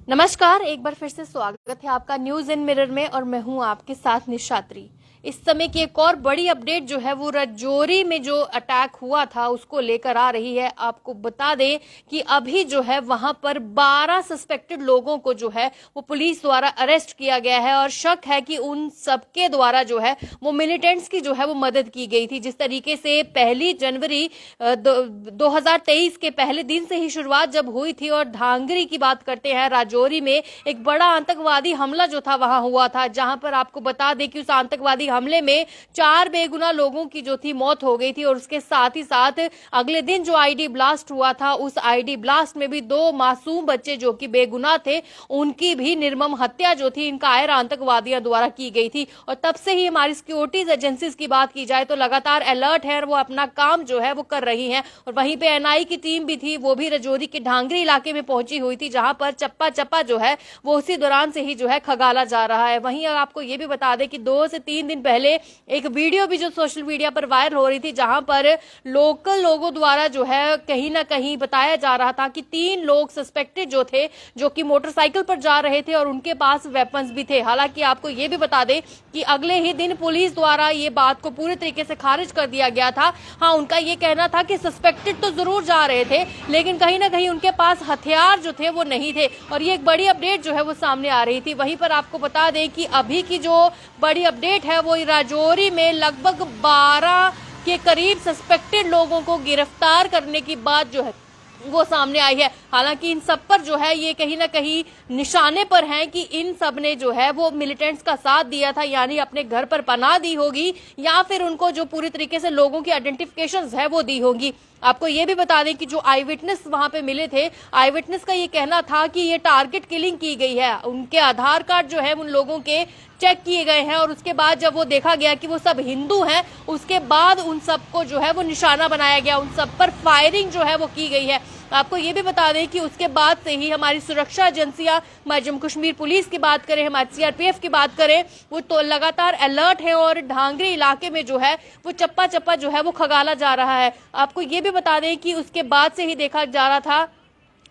नमस्कार, एक बार फिर से स्वागत है आपका न्यूज इन मिरर में और मैं हूं आपके साथ निशात्री। इस समय की एक और बड़ी अपडेट जो है वो राजौरी में जो अटैक हुआ था उसको लेकर आ रही है। आपको बता दें कि अभी जो है वहां पर 12 सस्पेक्टेड लोगों को जो है वो पुलिस द्वारा अरेस्ट किया गया है और शक है कि उन सबके द्वारा जो है वो मिलिटेंट्स की जो है वो मदद की गई थी। जिस तरीके से 1 जनवरी 2023 के पहले दिन से ही शुरुआत जब हुई थी और धांगरी की बात करते हैं, राजौरी में एक बड़ा आतंकवादी हमला जो था वहां हुआ था, जहां पर आपको बता दें कि उस आतंकवादी हमले में 4 बेगुनाह लोगों की जो थी मौत हो गई थी और उसके साथ ही साथ अगले दिन जो आईडी ब्लास्ट हुआ था उस आईडी ब्लास्ट में भी 2 मासूम बच्चे जो कि बेगुनाह थे उनकी भी निर्मम हत्या जो थी इन कायर आतंकवादियों द्वारा की गई थी। और तब से ही हमारी सिक्योरिटीज एजेंसीज की बात की जाए तो लगातार अलर्ट है और वो अपना काम जो है वो कर रही हैं। और वहीं पे एनआई की टीम भी थी, वो भी राजौरी के ढांगरी इलाके में पहुंची हुई थी, जहां पर चप्पा चप्पा जो है वो उसी दौरान से ही जो है खगाला जा रहा है। वहीं आपको ये भी बता दें कि 2 से 3 दिन पहले एक वीडियो भी जो सोशल मीडिया पर वायरल हो रही थी, जहां पर लोकल लोगों द्वारा जो है कहीं ना कहीं बताया जा रहा था कि 3 लोग सस्पेक्टेड जो थे जो कि मोटरसाइकिल पर जा रहे थे और उनके पास वेपन्स भी थे। हालांकि आपको ये भी बता दें कि अगले ही दिन पुलिस द्वारा ये बात को पूरी तरीके से खारिज कर दिया गया था। हाँ, उनका ये कहना था कि सस्पेक्टेड तो जरूर जा रहे थे लेकिन कहीं ना कहीं उनके पास हथियार जो थे वो नहीं थे और ये एक बड़ी अपडेट जो है वो सामने आ रही थी। वहीं पर आपको बता दें कि अभी की जो बड़ी अपडेट है वो राजौरी में लगभग 12 के करीब सस्पेक्टेड लोगों को गिरफ्तार करने की बात जो है वो सामने आई है। हालांकि इन सब पर जो है ये कहीं ना कहीं निशाने पर हैं कि इन सब ने जो है वो मिलिटेंट्स का साथ दिया था, यानी अपने घर पर पनाह दी होगी या फिर उनको जो पूरी तरीके से लोगों की आइडेंटिफिकेशंस है वो दी होगी। आपको ये भी बता दें कि जो आई विटनेस वहां पे मिले थे, आई विटनेस का ये कहना था कि ये टारगेट किलिंग की गई है। उनके आधार कार्ड जो है उन लोगों के चेक किए गए हैं और उसके बाद जब वो देखा गया कि वो सब हिंदू हैं, उसके बाद उन सबको जो है वो निशाना बनाया गया, उन सब पर फायरिंग जो है वो की गई है। आपको ये भी बता दें कि उसके बाद से ही हमारी सुरक्षा एजेंसियां, हमारी जम्मू कश्मीर पुलिस की बात करें, हमारी सीआरपीएफ की बात करें, वो तो लगातार अलर्ट है और ढांगरी इलाके में जो है वो चप्पा चप्पा जो है वो खगाला जा रहा है। आपको ये भी बता दें कि उसके बाद से ही देखा जा रहा था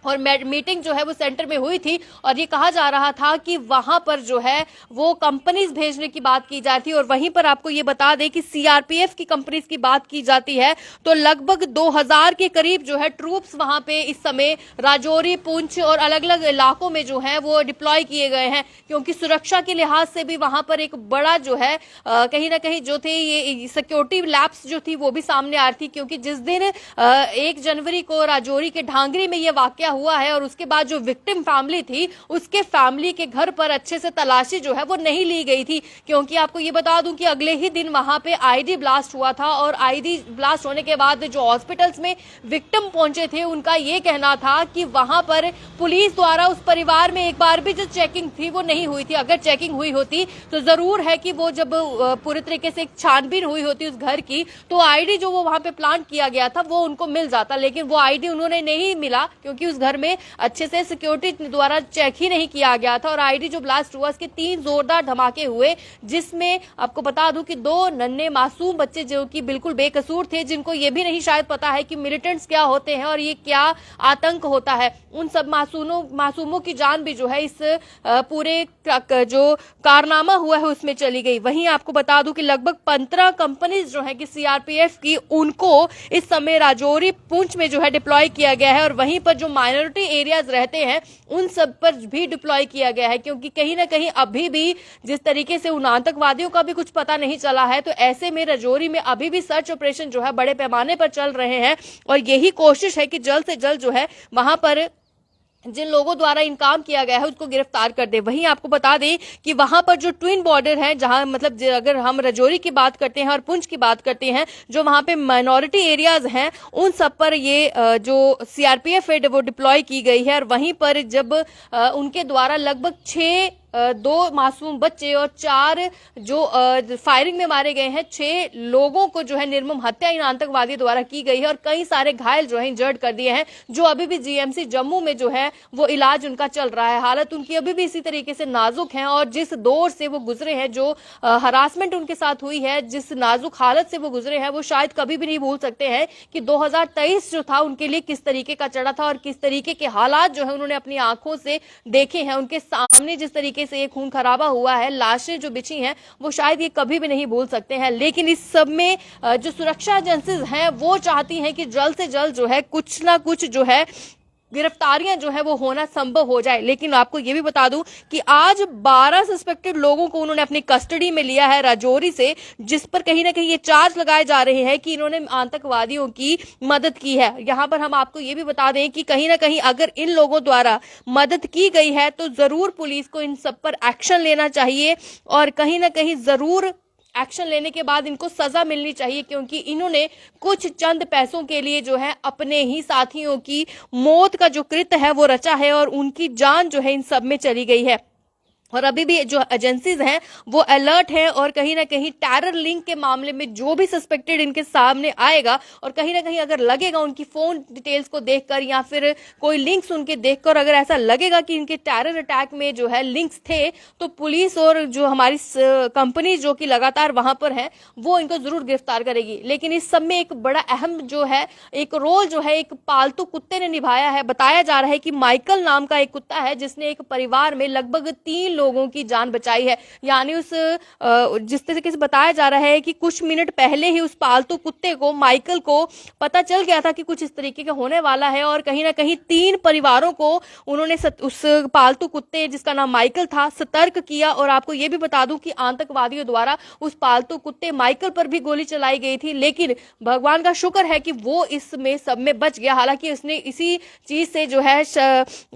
और मीटिंग जो है वो सेंटर में हुई थी और ये कहा जा रहा था कि वहां पर जो है वो कंपनीज भेजने की बात की जाती है। और वहीं पर आपको ये बता दें कि सीआरपीएफ की कंपनीज की बात की जाती है तो लगभग 2000 के करीब जो है ट्रूप्स वहां पे इस समय राजौरी, पुंछ और अलग अलग इलाकों में जो है वो डिप्लॉय किए गए हैं, क्योंकि सुरक्षा के लिहाज से भी वहां पर एक बड़ा जो है कहीं ना कहीं जो थे ये सिक्योरिटी लैप्स जो थी वो भी सामने आ रही थी। क्योंकि जिस दिन 1 जनवरी को राजौरी के ढांगरी में ये वाकया हुआ है और उसके बाद जो विक्टिम फैमिली थी उसके फैमिली के घर पर अच्छे से तलाशी जो है वो नहीं ली गई थी। क्योंकि आपको ये बता दूं कि अगले ही दिन वहां पे आईडी ब्लास्ट हुआ था और आईडी ब्लास्ट होने के बाद जो हॉस्पिटल्स में विक्टिम पहुंचे थे उनका ये कहना था कि वहां पर पुलिस द्वारा उस परिवार में एक बार भी जो चेकिंग थी वो नहीं हुई थी। अगर चेकिंग हुई होती तो जरूर है कि वो जब पूरे तरीके से छानबीन हुई होती उस घर की तो आईडी जो वो वहां पे प्लांट किया गया था वो उनको मिल जाता, लेकिन वो आईडी उन्होंने नहीं मिला क्योंकि उस घर में अच्छे से सिक्योरिटी द्वारा चेक ही नहीं किया गया था। और आईडी जो ब्लास्ट हुआ उसके 3 जोरदार धमाके हुए, जिसमें आपको बता दूं कि 2 नन्हे मासूम बच्चे जो कि बिल्कुल बेकसूर थे, जिनको ये भी नहीं शायद पता है कि मिलिटेंट्स क्या होते हैं और ये क्या आतंक होता है, उन सब मासूमों की जान भी जो है इस पूरे जो कारनामा हुआ है उसमें चली गई। वहीं आपको बता दूं कि लगभग 15 कंपनीज जो है कि सीआरपीएफ की उनको इस समय राजौरी, पुंछ में जो है डिप्लॉय किया गया है और वहीं पर जो माइनॉरिटी एरियाज रहते हैं उन सब पर भी डिप्लॉय किया गया है। क्योंकि कहीं ना कहीं अभी भी जिस तरीके से उन आतंकवादियों का भी कुछ पता नहीं चला है, तो ऐसे में राजौरी में अभी भी सर्च ऑपरेशन जो है बड़े पैमाने पर चल रहे हैं और यही कोशिश है कि जल्द से जल्द जो है वहां पर जिन लोगों द्वारा इन काम किया गया है उसको गिरफ्तार कर दे। वहीं आपको बता दें कि वहां पर जो ट्विन बॉर्डर है, जहां मतलब अगर हम राजौरी की बात करते हैं और पुंछ की बात करते हैं, जो वहां पे माइनॉरिटी एरियाज हैं उन सब पर ये जो सीआरपीएफ है वो डिप्लॉय की गई है। और वहीं पर जब उनके द्वारा लगभग 6 2 मासूम बच्चे और 4 जो फायरिंग में मारे गए हैं, 6 लोगों को जो है निर्मम हत्या इन आतंकवादियों द्वारा की गई है और कई सारे घायल जो है इंजर्ड कर दिए हैं, जो अभी भी जीएमसी जम्मू में जो है वो इलाज उनका चल रहा है। हालत उनकी अभी भी इसी तरीके से नाजुक है और जिस दौर से वो गुजरे हैं, जो हरासमेंट उनके साथ हुई है, जिस नाजुक हालत से वो गुजरे हैं, वो शायद कभी भी नहीं भूल सकते हैं कि 2023 जो था उनके लिए किस तरीके का चढ़ा था और किस तरीके के हालात जो है उन्होंने अपनी आंखों से देखे हैं। उनके सामने जिस तरीके से ये खून खराबा हुआ है, लाशें जो बिछी हैं, वो शायद ये कभी भी नहीं भूल सकते हैं। लेकिन इस सब में जो सुरक्षा एजेंसीज हैं वो चाहती हैं कि जल्द से जल्द जो है कुछ ना कुछ जो है गिरफ्तारियां जो है वो होना संभव हो जाए। लेकिन आपको ये भी बता दूं कि आज 12 सस्पेक्टेड लोगों को उन्होंने अपनी कस्टडी में लिया है राजौरी से, जिस पर कहीं ना कहीं ये चार्ज लगाए जा रहे हैं कि इन्होंने आतंकवादियों की मदद की है। यहां पर हम आपको ये भी बता दें कि कहीं ना कहीं अगर इन लोगों द्वारा मदद की गई है तो जरूर पुलिस को इन सब पर एक्शन लेना चाहिए और कहीं ना कहीं जरूर एक्शन लेने के बाद इनको सजा मिलनी चाहिए, क्योंकि इन्होंने कुछ चंद पैसों के लिए जो है अपने ही साथियों की मौत का जो कृत्य है वो रचा है और उनकी जान जो है इन सब में चली गई है। और अभी भी जो एजेंसीज हैं वो अलर्ट हैं और कहीं ना कहीं टेरर लिंक के मामले में जो भी सस्पेक्टेड इनके सामने आएगा और कहीं ना कहीं अगर लगेगा उनकी फोन डिटेल्स को देखकर या फिर कोई लिंक्स उनके देखकर अगर ऐसा लगेगा कि इनके टेरर अटैक में जो है लिंक्स थे, तो पुलिस और जो हमारी कंपनी जो कि लगातार वहां पर है वो इनको जरूर गिरफ्तार करेगी। लेकिन इस सब में एक बड़ा अहम जो है एक रोल जो है एक पालतू कुत्ते ने निभाया है। बताया जा रहा है कि माइकल नाम का एक कुत्ता है जिसने एक परिवार में लगभग 3 लोगों की जान बचाई है। यानी उस जिस तरीके से बताया जा रहा है कि कुछ मिनट पहले ही उस पालतू कुत्ते को, माइकल को, पता चल गया था कि कुछ इस तरीके का होने वाला है और कहीं ना कहीं 3 परिवारों को उन्होंने उस पालतू कुत्ते जिसका नाम माइकल था सतर्क किया। और आपको यह भी बता दूं कि आतंकवादियों द्वारा उस पालतू कुत्ते माइकल पर भी गोली चलाई गई थी, लेकिन भगवान का शुक्र है कि वो इसमें सब में बच गया। हालांकि उसने इसी चीज से जो है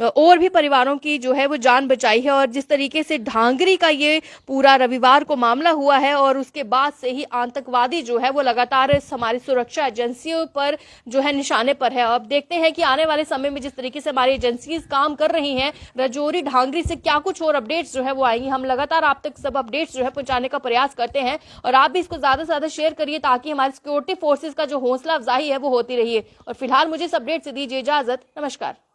और भी परिवारों की जो है वो जान बचाई है। और जिस तरीके से ढांगरी का ये पूरा रविवार को मामला हुआ है और उसके बाद से ही आतंकवादी जो है वो लगातार हमारी सुरक्षा एजेंसियों पर जो है निशाने पर है। अब देखते हैं कि आने वाले समय में जिस तरीके से हमारी एजेंसीज काम कर रही हैं राजौरी ढांगरी से क्या कुछ और अपडेट्स जो है वो आएंगी। हम लगातार आप तक सब अपडेट्स जो है पहुंचाने का प्रयास करते हैं और आप भी इसको ज्यादा से ज्यादा शेयर करिए ताकि हमारी सिक्योरिटी फोर्सेज का जो हौसला अफजाई है वो होती रही है। और फिलहाल मुझे इस अपडेट से दीजिए इजाजत। नमस्कार।